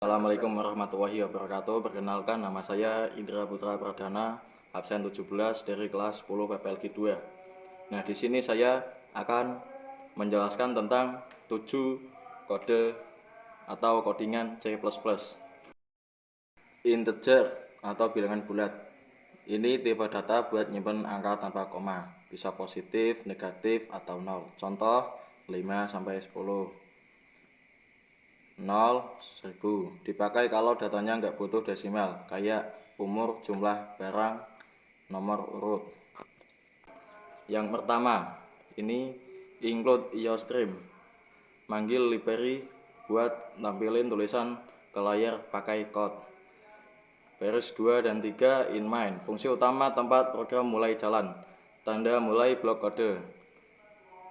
Assalamualaikum warahmatullahi wabarakatuh. Perkenalkan, nama saya Indra Putra Pradana, absen 17 dari kelas 10 PPLG 2. Nah, di sini saya akan menjelaskan tentang 7 kode atau codingan C++. Integer atau bilangan bulat. Ini tipe data buat nyimpen angka tanpa koma, bisa positif, negatif, atau 0. Contoh 5 sampai 10. 0, 1000. Dipakai kalau datanya nggak butuh desimal, kayak umur, jumlah barang, nomor urut. Yang pertama, ini include IOStream. Manggil library buat nampilin tulisan ke layar pakai code. Baris 2 dan 3 in main. Fungsi utama tempat program mulai jalan. Tanda mulai blok kode.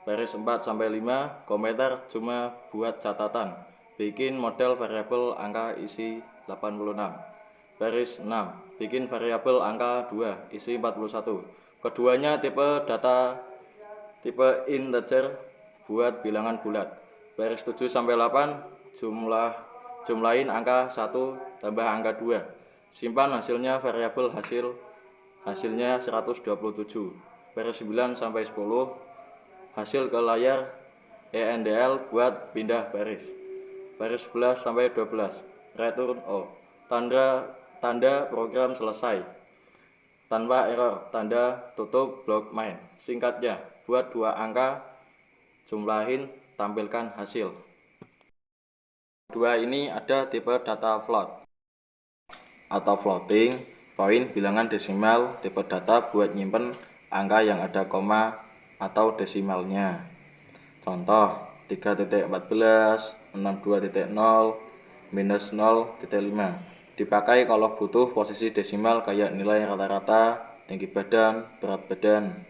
Baris 4 sampai 5 komentar cuma buat catatan. Bikin model variabel angka isi 86. Baris 6 bikin variabel angka 2 isi 41. Keduanya tipe data tipe integer buat bilangan bulat. Baris 7 sampai 8 jumlahin angka 1 tambah angka 2. Simpan hasilnya variabel hasilnya 127. Baris 9 sampai 10 hasil ke layar ENDL buat pindah baris. Baris 11 sampai 12 return O. Tanda program selesai. Tanpa error, tanda tutup blok main. Singkatnya, buat 2 angka, jumlahin, tampilkan hasil. Dua ini ada tipe data float atau floating point bilangan desimal, tipe data buat nyimpen angka yang ada koma atau desimalnya. Contoh 3.14, 62.0, minus 0.5. Dipakai kalau butuh posisi desimal kayak nilai rata-rata, tinggi badan, berat badan.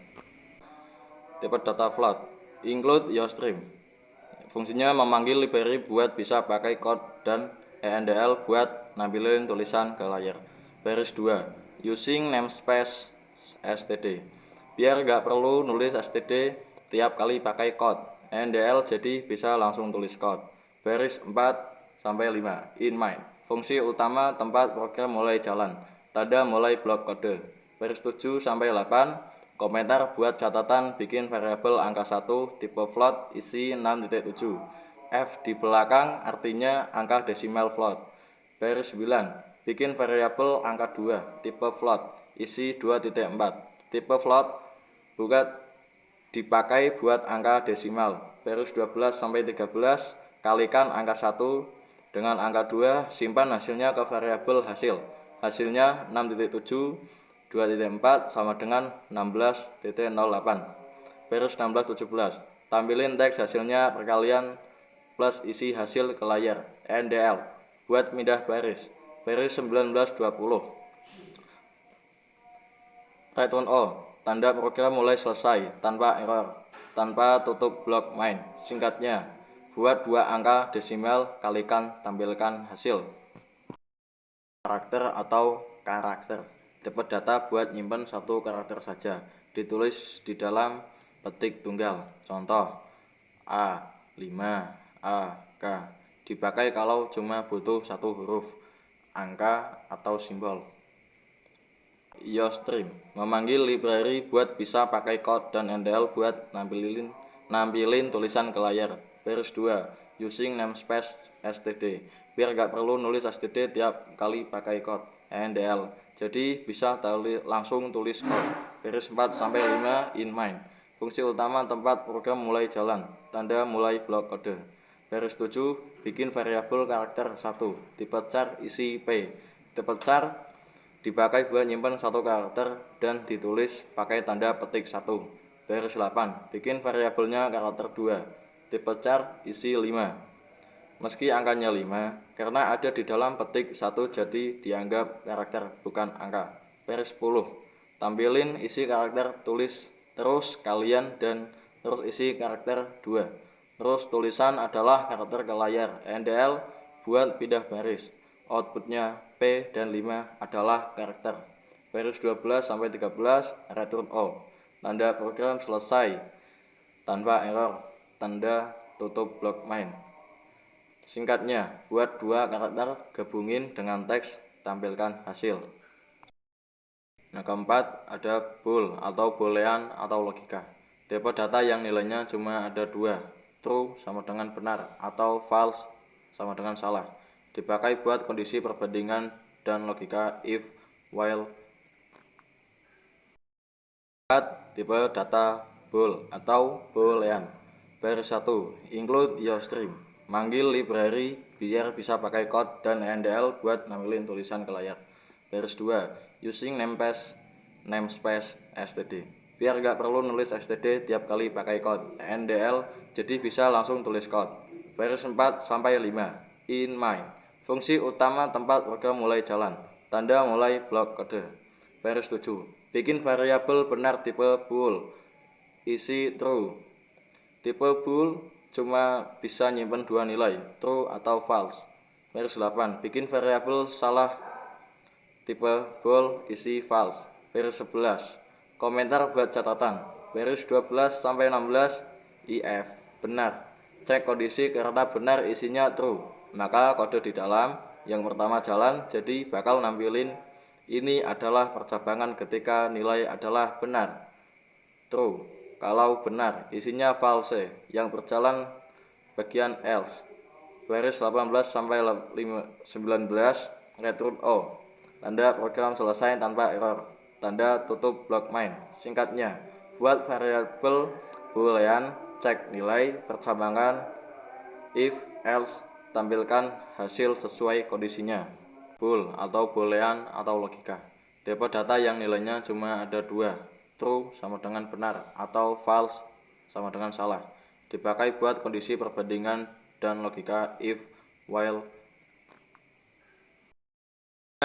Tipe data float include IOStream. Fungsinya memanggil library buat bisa pakai code dan ENDL buat nampilin tulisan ke layar. Baris 2 using namespace std. Biar gak perlu nulis std tiap kali pakai code. ENDL jadi bisa langsung tulis code. Baris 4 sampai 5 in main. Fungsi utama tempat program mulai jalan. Tanda mulai blok kode. Baris 7 sampai 8 komentar buat catatan bikin variabel angka 1 tipe float isi 6.7. F di belakang artinya angka desimal float. Baris 9 bikin variabel angka 2 tipe float isi 2.4. Tipe float bukan dipakai buat angka desimal. Baris 12 sampai 13 kalikan angka 1 dengan angka 2, simpan hasilnya ke variabel hasil. Hasilnya 6.7 2.4 sama dengan 16.08. Baris 16-17 tampilin teks hasilnya perkalian plus isi hasil ke layar NDL buat pindah baris. Baris 19-20 return O. Tanda program mulai selesai tanpa error, tanpa tutup blok main. Singkatnya, buat 2 angka desimal kalikan tampilkan hasil. Karakter atau karakter. Tipe data buat nyimpen 1 karakter saja, ditulis di dalam petik tunggal. Contoh A5, AK. Dipakai kalau cuma butuh 1 huruf, angka atau simbol. IOStream memanggil library buat bisa pakai code dan NDL buat nampilin tulisan ke layar. Baris 2 using namespace std. Biar gak perlu nulis std tiap kali pakai code NDL, jadi bisa langsung tulis code. Baris 4 sampai 5 in main. Fungsi utama tempat program mulai jalan. Tanda mulai blok kode. Baris 7 bikin variabel karakter 1 tipe char isi P. Tipe char dipakai buat nyimpan 1 karakter dan ditulis pakai tanda petik 1. Baris 8 bikin variabelnya karakter 2 tipe char isi 5. Meski angkanya 5, karena ada di dalam petik 1 jadi dianggap karakter bukan angka. Baris 10 tampilin isi karakter tulis terus kalian dan terus isi karakter 2. Terus tulisan adalah karakter ke layar. NDL buat pindah baris. Outputnya P dan 5 adalah karakter. Baris 12 sampai 13 return O. Tanda program selesai tanpa error. Tanda tutup blok main. Singkatnya, buat dua karakter, gabungin dengan teks, tampilkan hasil. Nah, keempat ada bool atau boolean atau logika. Tipe data yang nilainya cuma ada dua, true sama dengan benar atau false sama dengan salah. Dipakai buat kondisi perbandingan dan logika if, while. Tipe data bool atau boolean. Baris 1, include your string. Manggil library biar bisa pakai code dan NDL buat nampilin tulisan ke layar. Baris 2, using namespace std. Biar gak perlu nulis std tiap kali pakai code NDL, jadi bisa langsung tulis code. Baris 4 sampai 5, in main. Fungsi utama tempat program mulai jalan. Tanda mulai blok kode. Baris 7, bikin variabel benar tipe bool, isi true. Tipe bool cuma bisa nyimpen dua nilai, true atau false. Baris 8, bikin variabel salah tipe bool, isi false. Baris 11, komentar buat catatan. Baris 12 sampai 16, if, benar. Cek kondisi karena benar isinya true, maka kode di dalam yang pertama jalan, jadi bakal nampilin ini adalah percabangan ketika nilai adalah benar, true. Kalau benar, isinya false, yang berjalan bagian else. Baris 18 sampai 19, return O. Tanda program selesai tanpa error. Tanda tutup blok main. Singkatnya, buat variabel boolean, cek nilai, percabangan, if, else, tampilkan hasil sesuai kondisinya. Bool atau boolean atau logika. Tipe data yang nilainya cuma ada dua, true sama dengan benar atau false sama dengan salah. Dipakai buat kondisi perbandingan dan logika if, while.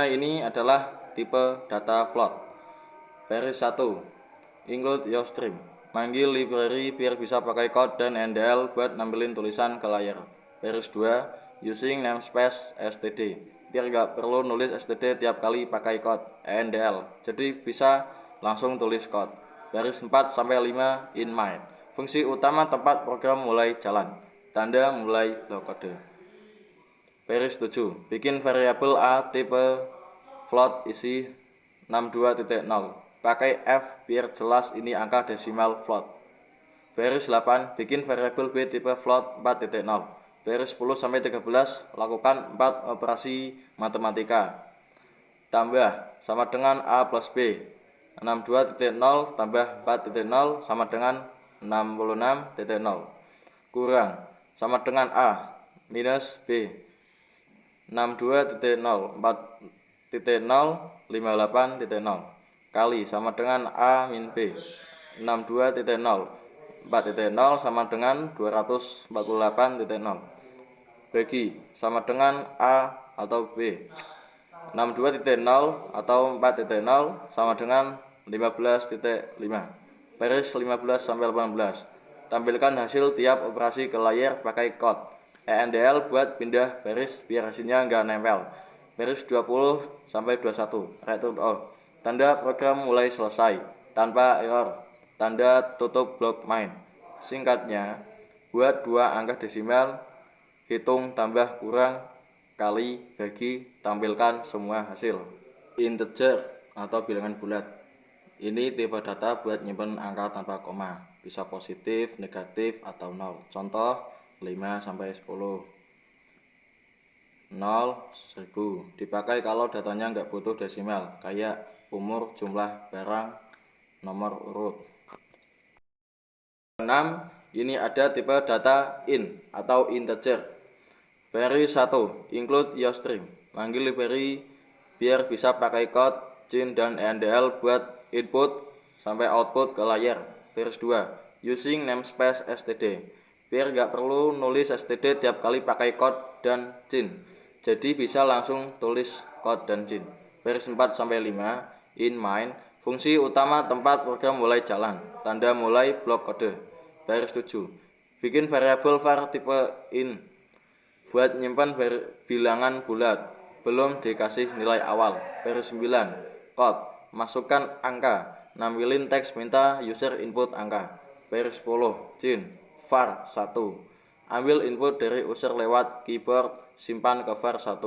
Nah, ini adalah tipe data float. Baris 1, include your string. Manggil library biar bisa pakai code dan NDL buat nampilin tulisan ke layar. Baris 2, using namespace std. Biar gak perlu nulis std tiap kali pakai code NDL, jadi bisa langsung tulis code. Baris 4 sampai 5, in main. Fungsi utama tempat program mulai jalan. Tanda mulai blok kode. Baris 7, bikin variabel A tipe float isi 62.0. Pakai F biar jelas ini angka desimal float. Baris 8, bikin variabel B tipe float 4.0. Baris 10 sampai 13, lakukan 4 operasi matematika. Tambah sama dengan A plus B. 62.0 tambah 4.0 sama dengan 66.0. Kurang sama dengan A minus B. 62.0 4.0 58.0 kali sama dengan A min B. 62.0 4.0 sama dengan 248.0 bagi sama dengan A atau B. 62.0 atau 4.0 sama dengan 15.5. Baris 15 sampai 18. Tampilkan hasil tiap operasi ke layar pakai code ENDL buat pindah baris biar hasilnya nggak nempel. Baris 20 sampai 21, return O. Tanda program mulai selesai tanpa error. Tanda tutup blok main. Singkatnya, buat dua angka desimal, hitung tambah kurang kali bagi, tampilkan semua hasil. Integer atau bilangan bulat. Ini tipe data buat nyimpen angka tanpa koma, bisa positif, negatif, atau 0. Contoh 5 sampai 10. 0, 1000. Dipakai kalau datanya nggak butuh desimal, kayak umur, jumlah barang, nomor urut. 6, ini ada tipe data int atau integer. Baris 1, include your string. Manggil library biar bisa pakai code, cin, dan NDL buat input sampai output ke layar. Baris 2, using namespace std. Biar gak perlu nulis std tiap kali pakai code dan cin, jadi bisa langsung tulis code dan cin. Baris 4 sampai 5, in main. Fungsi utama tempat program mulai jalan. Tanda mulai blok kode. Baris 7, bikin variabel var tipe int buat nyimpan bilangan bulat, belum dikasih nilai awal. Baris 9, code, masukkan angka, nampilin teks minta user input angka. Baris 10, cin, var 1, Ambil input dari user lewat keyboard, simpan ke var 1.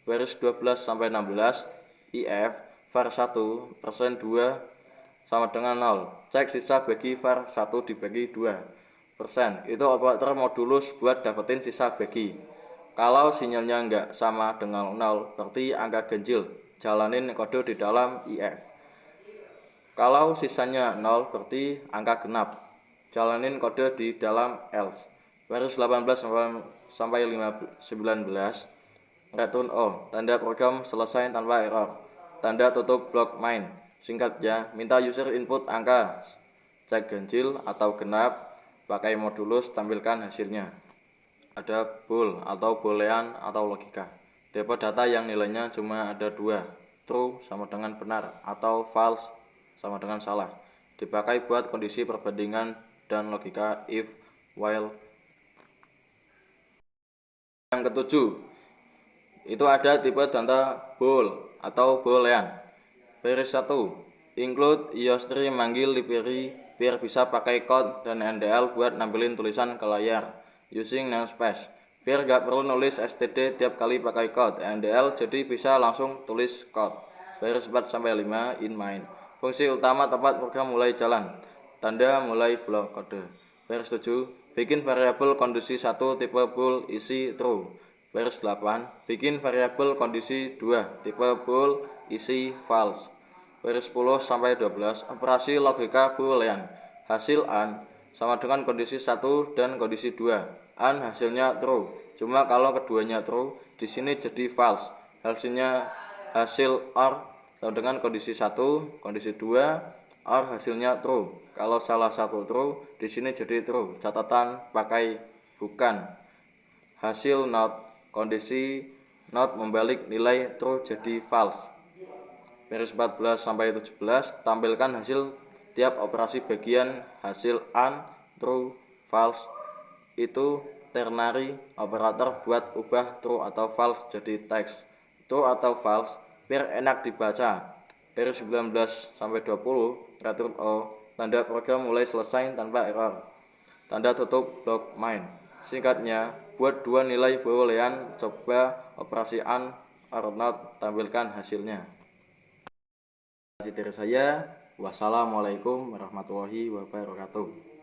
Baris 12-16, if var 1 persen 2 sama dengan 0. Cek sisa bagi var 1 dibagi 2 persen. Itu operator modulus buat dapetin sisa bagi. Kalau sinyalnya nggak sama dengan 0, berarti angka ganjil. Jalanin kode di dalam if. Kalau sisanya 0, berarti angka genap. Jalanin kode di dalam else. Baris 18 sampai 19, return O, tanda program selesai tanpa error. Tanda tutup blok main. Singkatnya, minta user input angka, cek ganjil atau genap, pakai modulus, tampilkan hasilnya. Ada bool atau boolean atau logika. Tipe data yang nilainya cuma ada 2, true sama dengan benar atau false sama dengan salah. Dipakai buat kondisi perbandingan dan logika if, while. Yang ketujuh, itu ada tipe data bool atau boolean. Baris 1, include iostream manggil library biar bisa pakai code dan NDL buat nampilin tulisan ke layar. Using namespace, biar gak perlu nulis std tiap kali pakai code. NDL jadi bisa langsung tulis code. Baris 4-5, in main. Fungsi utama tempat program mulai jalan. Tanda mulai blok kode. Baris 7, bikin variabel kondisi 1 tipe bool isi true. Baris 8, bikin variabel kondisi 2 tipe bool isi false. Baris 10-12, operasi logika boolean. Hasil AND sama dengan kondisi 1 dan kondisi 2. AND hasilnya true. Cuma kalau keduanya true, di sini jadi false. Hasil OR sama dengan kondisi 1, kondisi 2, OR hasilnya true. Kalau salah satu true, di sini jadi true. Catatan pakai bukan. Hasil not, kondisi not membalik nilai true jadi false. Baris 14-17, tampilkan hasil tiap operasi bagian. Hasil AND, true, false. Itu ternary operator buat ubah true atau false jadi teks. True atau false biar enak dibaca. Baris 19-20, return O, tanda program mulai selesai tanpa error. Tanda tutup blok main. Singkatnya, buat dua nilai boolean, coba operasi AND or not, tampilkan hasilnya. Terima kasih dari saya. Wassalamualaikum warahmatullahi wabarakatuh.